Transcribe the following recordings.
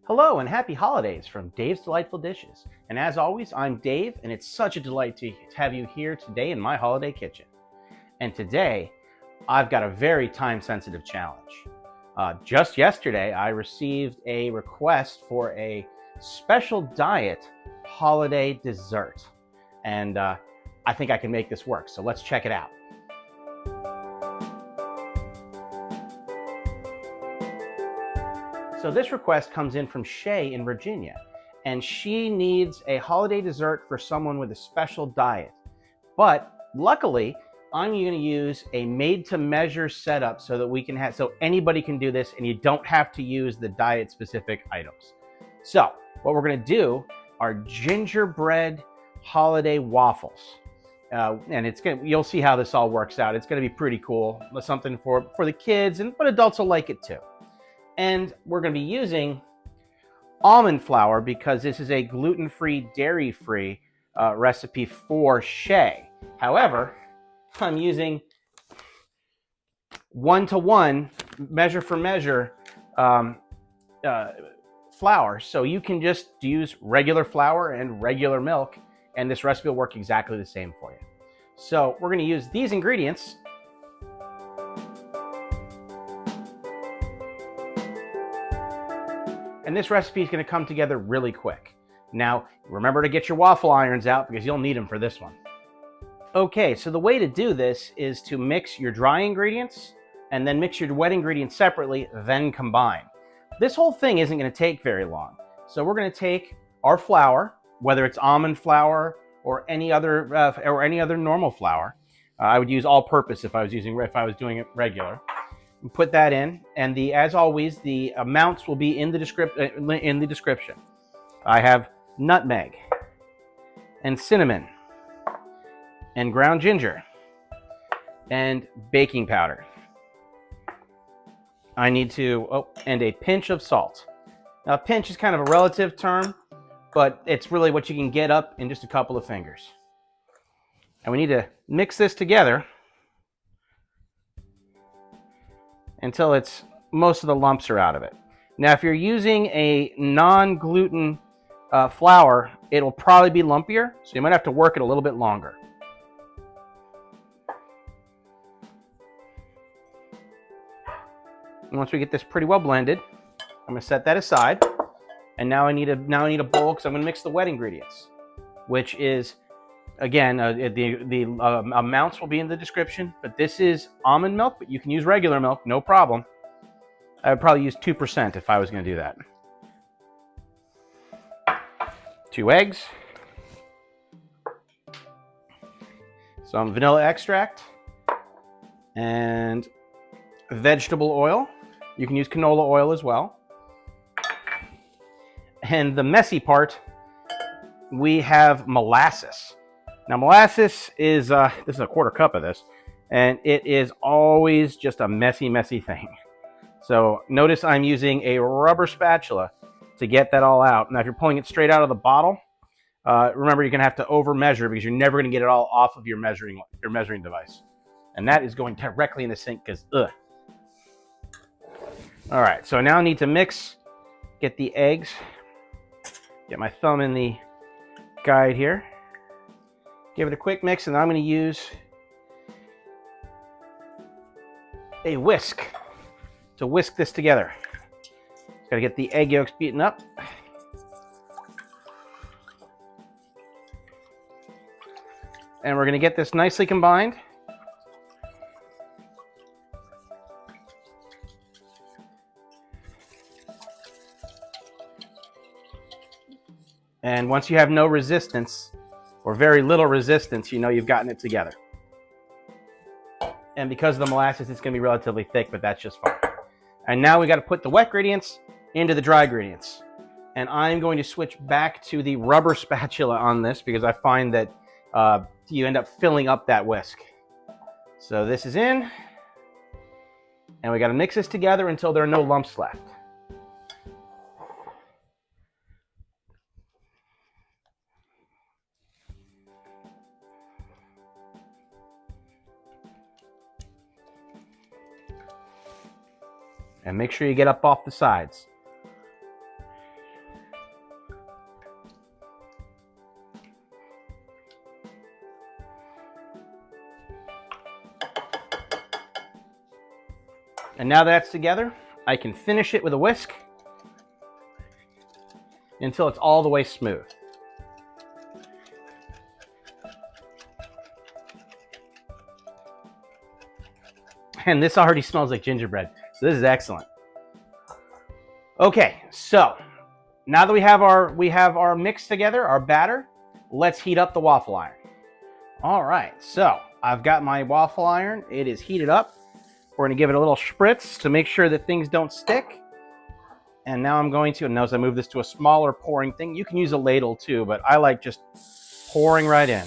Hello and happy holidays from Dave's Delightful Dishes. And as always, I'm Dave, and it's such a delight to have you here today in my holiday kitchen. And today, I've got a very time-sensitive challenge. Just yesterday, I received a request for a special diet holiday dessert. And I think I can make this work, so let's check it out. So this request comes in from Shay in Virginia, and she needs a holiday dessert for someone with a special diet. But luckily, I'm going to use a made-to-measure setup so that so anybody can do this, and you don't have to use the diet-specific items. So what we're going to do are gingerbread holiday waffles, and you'll see how this all works out. It's going to be pretty cool. Something for the kids, but adults will like it too. And we're going to be using almond flour because this is a gluten-free, dairy-free recipe for Shay. However, I'm using one-to-one, measure-for-measure flour. So you can just use regular flour and regular milk, and this recipe will work exactly the same for you. So we're going to use these ingredients. And this recipe is going to come together really quick. Now, remember to get your waffle irons out because you'll need them for this one. Okay, so the way to do this is to mix your dry ingredients and then mix your wet ingredients separately, then combine. This whole thing isn't going to take very long. So we're going to take our flour, whether it's almond flour or any other normal flour. I would use all-purpose if I was doing it regular. Put that in, and as always, the amounts will be in the description. I have nutmeg and cinnamon and ground ginger and baking powder. I need and a pinch of salt. Now, a pinch is kind of a relative term, but it's really what you can get up in just a couple of fingers. And we need to mix this together until most of the lumps are out of it. Now, if you're using a non-gluten flour, it'll probably be lumpier, so you might have to work it a little bit longer. And once we get this pretty well blended, I'm going to set that aside. And now I need a bowl because I'm going to mix the wet ingredients, which is, again, the amounts will be in the description, but this is almond milk, but you can use regular milk, no problem. I would probably use 2% if I was going to do that. 2 eggs, some vanilla extract, and vegetable oil. You can use canola oil as well. And the messy part, we have molasses. Now, molasses is, this is a 1/4 cup of this, and it is always just a messy, messy thing. So notice I'm using a rubber spatula to get that all out. Now, if you're pulling it straight out of the bottle, remember you're going to have to over measure because you're never going to get it all off of your measuring device. And that is going directly in the sink because, ugh. All right, so now I need to get the eggs, get my thumb in the guide here. Give it a quick mix, and I'm going to use a whisk to whisk this together. Just got to get the egg yolks beaten up. And we're going to get this nicely combined. And once you have no resistance, or very little resistance, you know you've gotten it together. And because of the molasses, it's going to be relatively thick, but that's just fine. And now we got to put the wet ingredients into the dry ingredients. And I'm going to switch back to the rubber spatula on this because I find that you end up filling up that whisk. So this is in, and we got to mix this together until there are no lumps left. And make sure you get up off the sides. And now that's together, I can finish it with a whisk until it's all the way smooth. And this already smells like gingerbread, so this is excellent. Okay, so now that we have our mix together, our batter, let's heat up the waffle iron. All right, so I've got my waffle iron. It is heated up. We're going to give it a little spritz to make sure that things don't stick. And now I'm going to, and as I move this to a smaller pouring thing, you can use a ladle too, but I like just pouring right in.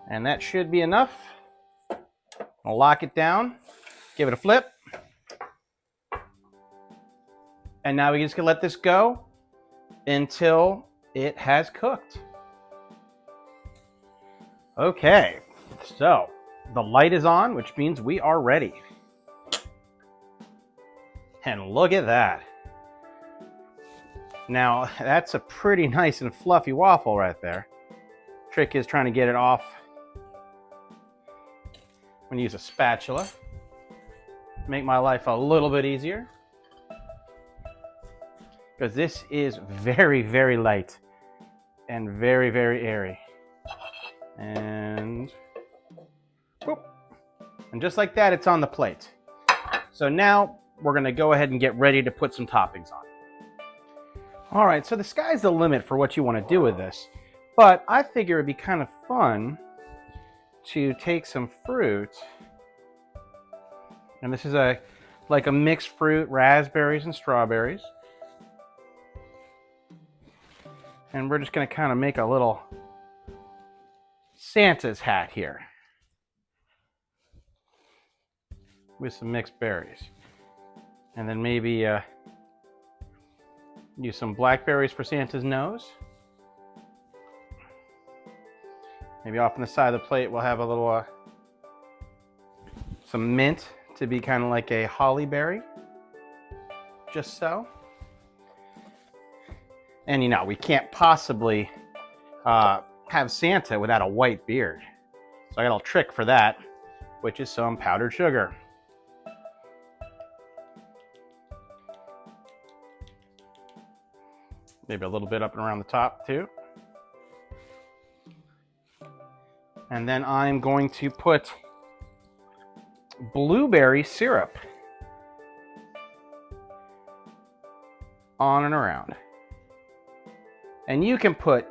And that should be enough. I'll lock it down, give it a flip. And now we just gonna let this go until it has cooked. Okay, so the light is on, which means we are ready. And look at that. Now, that's a pretty nice and fluffy waffle right there. Trick is trying to get it off. I'm going to use a spatula. Make my life a little bit easier. Because this is very, very light and very, very airy. And whoop. And just like that, it's on the plate. So now we're going to go ahead and get ready to put some toppings on. All right, so the sky's the limit for what you want to do with this. But I figure it'd be kind of fun to take some fruit. And this is like a mixed fruit, raspberries and strawberries. And we're just going to kind of make a little Santa's hat here with some mixed berries. And then maybe use some blackberries for Santa's nose. Maybe off on the side of the plate we'll have a little some mint to be kind of like a holly berry. Just so. And you know, we can't possibly have Santa without a white beard. So I got a little trick for that, which is some powdered sugar. Maybe a little bit up and around the top too. And then I'm going to put blueberry syrup on and around. And you can put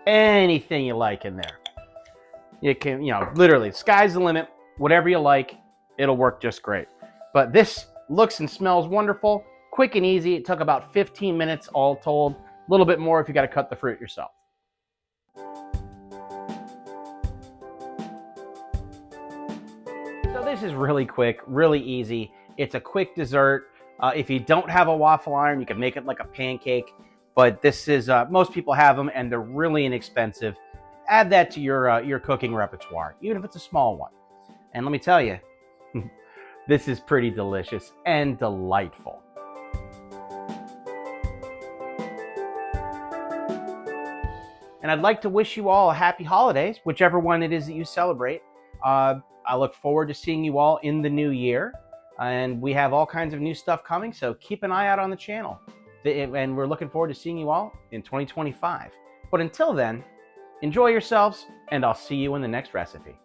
anything you like in there. You can, you know, literally, sky's the limit. Whatever you like, it'll work just great. But this looks and smells wonderful. Quick and easy. It took about 15 minutes all told. A little bit more if you got to cut the fruit yourself. So this is really quick, really easy. It's a quick dessert. If you don't have a waffle iron, you can make it like a pancake. But this is, most people have them and they're really inexpensive. Add that to your cooking repertoire, even if it's a small one. And let me tell you, this is pretty delicious and delightful. And I'd like to wish you all a happy holidays, whichever one it is that you celebrate. I look forward to seeing you all in the new year. And we have all kinds of new stuff coming, so keep an eye out on the channel. And we're looking forward to seeing you all in 2025. But until then, enjoy yourselves, and I'll see you in the next recipe.